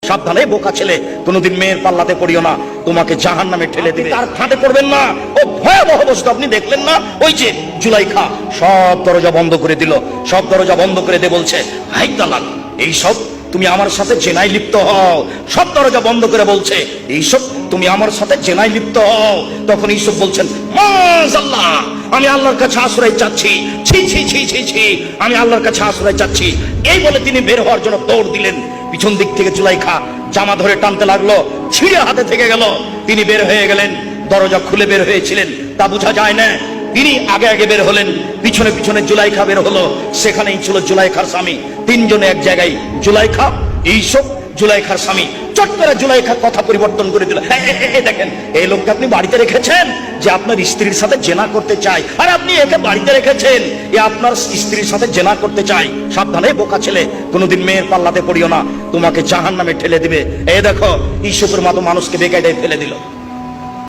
সাবধানে বোকা ছেলে, কোনোদিন মেয়ের পাল্লাতে পড়িও না, তোমাকে জাহান্নামে ঠেলে দিবে। তার ফাঁদে পড়বেন না। ও ভয়াবহ বস্তু, আপনি দেখলেন না? ওই যে জুলাইখা সব দরজা বন্ধ করে দিল, সব দরজা বন্ধ করে দিয়ে বলছে, হাই দালাল, এইসব তুমি আমার সাথে জেনায় লিপ্ত হও। সব দরজা বন্ধ করে বলছে, এইসব তুমি আমার সাথে জেনায় লিপ্ত হও। তখন ইউসুফ বলছেন, মাশাআল্লাহ, আমি আল্লাহর কাছে আশ্রয় চাচ্ছি, ছি ছি ছি ছি ছি, আমি আল্লাহর কাছে আশ্রয় চাচ্ছি। এই বলে তিনি বের হওয়ার জন্য দৌড় দিলেন। পিছন দিক থেকে জুলাইখা জামা ধরে টানতে লাগলো, ছিঁড়ে হাতে থেকে গেল। তিনি বের হয়ে গেলেন, দরজা খুলে বের হয়েছিলেন তা বোঝা যায় না। তিনি আগে আগে বের হলেন, পিছনে পিছনে জুলাইখা বের হলো। সেখানেই ছিল জুলাইখার স্বামী। তিনজনে এক জায়গায়, জুলাইখা, ইউসুফ, জুলাইখার স্বামী। চট করে জুলাইখা কথা পরিবর্তন করে দিল, দেখেন এই লোককে আপনি বাড়িতে রেখেছেন যে আপনার স্ত্রীর সাথে জেনা করতে চায়, আর আপনি একে বাড়িতে রেখেছেন এ আপনার স্ত্রীর সাথে জেনা করতে চায়। সাবধানে বোকা ছেলে, কোনোদিন মেয়ের পাল্লাতে পড়িও না, তোমাকে জাহান্নামে ঠেলে দিবে। এই দেখো, ইউসুফের মতো মানুষকে বেকায়দায় ফেলে দিল।